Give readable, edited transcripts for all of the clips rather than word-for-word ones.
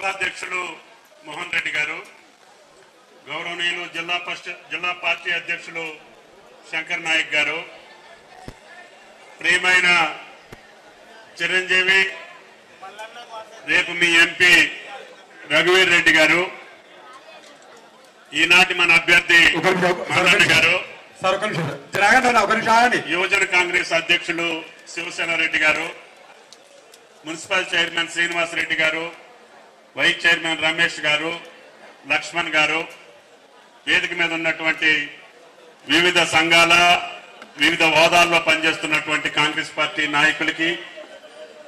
సభాధ్యక్షులు మోహన్ రెడ్డి గారు, గౌరవనీయులు జిల్లా పార్టీ అధ్యక్షులు శంకర్ నాయక్ గారు, ప్రియమైన చిరంజీవి రేపు మీ ఎంపీ రఘువీర్ రెడ్డి గారు, ఈనాటి మన అభ్యర్థి మల్లన్న గారు, యువజన కాంగ్రెస్ అధ్యక్షులు శివసేన రెడ్డి గారు, మున్సిపల్ చైర్మన్ శ్రీనివాస్ రెడ్డి గారు, వైస్ చైర్మన్ రమేష్ గారు, లక్ష్మణ్ గారు, వేదిక మీద ఉన్నటువంటి వివిధ సంఘాల వివిధ హోదాల్లో పనిచేస్తున్నటువంటి కాంగ్రెస్ పార్టీ నాయకులకి,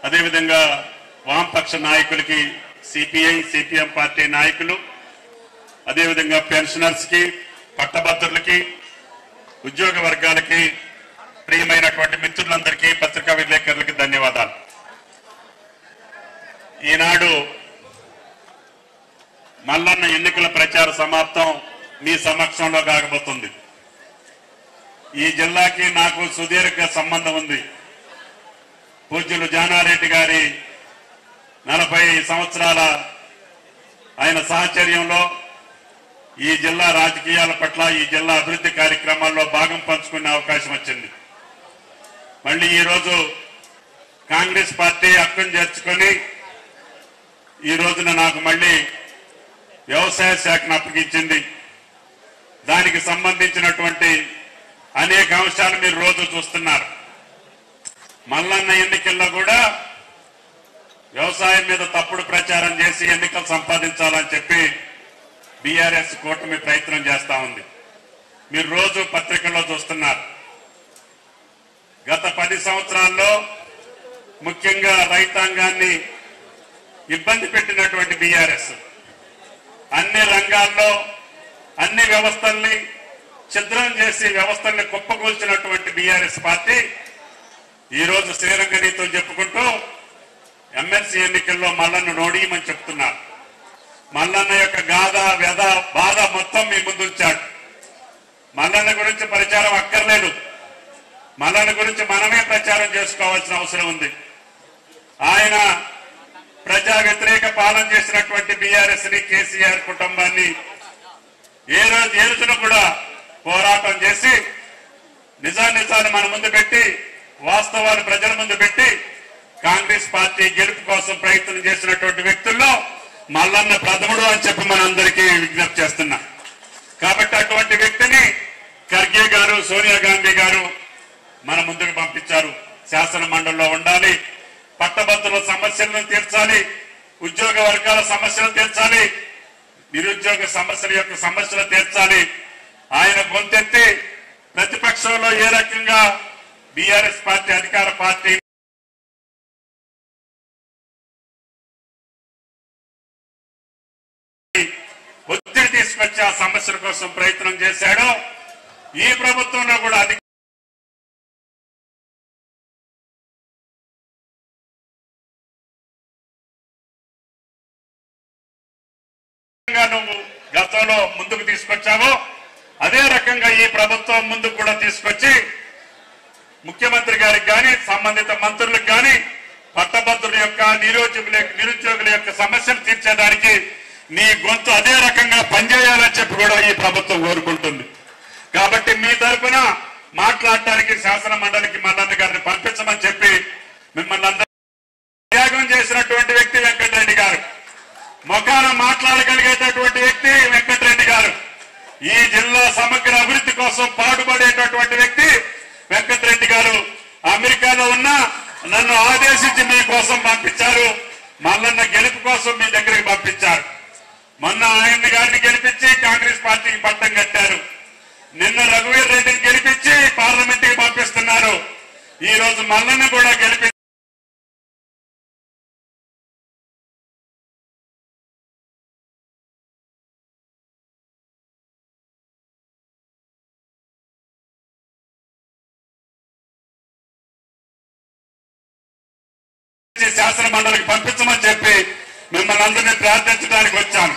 అదేవిధంగా వామపక్ష నాయకులకి, సిపిఐ సిపిఎం పార్టీ నాయకులు, అదేవిధంగా పెన్షనర్స్ కి, పట్టభద్రులకి, ఉద్యోగ వర్గాలకి, ప్రియమైనటువంటి మిత్రులందరికీ, పత్రికా విలేకరులకి ధన్యవాదాలు. ఈనాడు మల్లన్న ఎన్నికల ప్రచార సమాప్తం మీ సమక్షంలో కాకపోతుంది. ఈ జిల్లాకి నాకు సుదీర్ఘ సంబంధం ఉంది. పూజ్యులు జానారెడ్డి గారి 40 సంవత్సరాల ఆయన సహచర్యంలో ఈ జిల్లా రాజకీయాల పట్ల, ఈ జిల్లా అభివృద్ధి కార్యక్రమాల్లో భాగం పంచుకునే అవకాశం వచ్చింది. మళ్ళీ ఈరోజు కాంగ్రెస్ పార్టీ హక్కును చేర్చుకొని ఈ రోజున నాకు మళ్ళీ వ్యవసాయ శాఖను అప్పగించింది. దానికి సంబంధించినటువంటి అనేక అంశాలు మీరు రోజు చూస్తున్నారు. మల్లన్న ఎన్నికల్లో కూడా వ్యవసాయం మీద తప్పుడు ప్రచారం చేసి ఎన్నికలు సంపాదించాలని చెప్పి బీఆర్ఎస్ కూటమి ప్రయత్నం చేస్తా ఉంది. మీరు రోజు పత్రికల్లో చూస్తున్నారు. గత 10 సంవత్సరాల్లో ముఖ్యంగా రైతాంగాన్ని ఇబ్బంది పెట్టినటువంటి బీఆర్ఎస్ అన్ని రంగాల్లో అన్ని వ్యవస్థల్ని ఛిద్రం చేసి వ్యవస్థల్ని కుప్పకూల్చినటువంటి బీఆర్ఎస్ పార్టీ ఈరోజు శ్రీరంగ నీతులు చెప్పుకుంటూ ఎమ్మెల్సీ ఎన్నికల్లో మల్లన్న నోడియమని చెప్తున్నారు. మల్లన్న యొక్క గాథ వ్యధ బాధ మొత్తం మీ ముందు ఉంచాడు. మల్లన్న గురించి ప్రచారం అక్కర్లేదు. మల్లన్న గురించి మనమే ప్రచారం చేసుకోవాల్సిన అవసరం ఉంది. ఆయన ప్రజా వ్యతిరేక పాలన చేసినటువంటి బీఆర్ఎస్ ని, కేసీఆర్ కుటుంబాన్ని ఏ రోజున కూడా పోరాటం చేసి నిజాన్ని మన ముందు పెట్టి, వాస్తవాలు ప్రజల ముందు పెట్టి కాంగ్రెస్ పార్టీ గెలుపు కోసం ప్రయత్నం చేసినటువంటి వ్యక్తుల్లో మల్లన్న ప్రథముడు అని చెప్పి మనందరికీ విజ్ఞప్తి చేస్తున్నా. కాబట్టి అటువంటి వ్యక్తిని ఖర్గే గారు, సోనియా గాంధీ గారు మన ముందుకు పంపించారు. శాసన మండలిలో ఉండాలి, పట్టభద్రుల సమస్యలను తీర్చాలి, ఉద్యోగ వర్గాల సమస్యలు తీర్చాలి, నిరుద్యోగ సమస్యలు తీర్చాలి. ఆయన గొంతెత్తి ప్రతిపక్షంలో ఏ రకంగా బీఆర్ఎస్ పార్టీ అధికార పార్టీ ఒత్తిడి తీసుకొచ్చి ఆ సమస్యల కోసం ప్రయత్నం చేశాడో ఈ ప్రభుత్వంలో కూడా నువ్వు గతంలో ముందుకు తీసుకొచ్చావో అదే రకంగా ఈ ప్రభుత్వం ముందుకు కూడా తీసుకొచ్చి ముఖ్యమంత్రి గారికి కానీ, సంబంధిత మంత్రులకు కానీ, పట్టభద్రుల యొక్క నిరుద్యోగుల యొక్క సమస్యలు తీర్చేదానికి నీ గొంతు అదే రకంగా పనిచేయాలని చెప్పి కూడా ఈ ప్రభుత్వం కోరుకుంటుంది. కాబట్టి మీ తరఫున మాట్లాడటానికి శాసన మండలికి మల్లన్న గారిని పంపించమని చెప్పి మిమ్మల్ని అందరూ త్యాగం చేసినటువంటి వ్యక్తి వెంకటరెడ్డి గారు, మొఖాన మాట్లాడగలిగేటటువంటి వ్యక్తి వెంకటరెడ్డి గారు, ఈ జిల్లా సమగ్ర అభివృద్ధి కోసం పాటుపడేటటువంటి వ్యక్తి వెంకటరెడ్డి గారు అమెరికాలో ఉన్న నన్ను ఆదేశించి మీ కోసం పంపించారు. మల్లన్న గెలుపు కోసం మీ దగ్గరికి పంపించారు. మొన్న ఆయన గారిని గెలిపించి కాంగ్రెస్ పార్టీకి పట్టం కట్టారు. నిన్న రఘువీర్ రెడ్డిని గెలిపించి పార్లమెంట్ కి పంపిస్తున్నారు. ఈ రోజు మల్లన్న కూడా గెలిపి శాసన మండలికి పంపించమని చెప్పి మిమ్మల్ని అందరినీ ప్రార్థించడానికి వచ్చాను.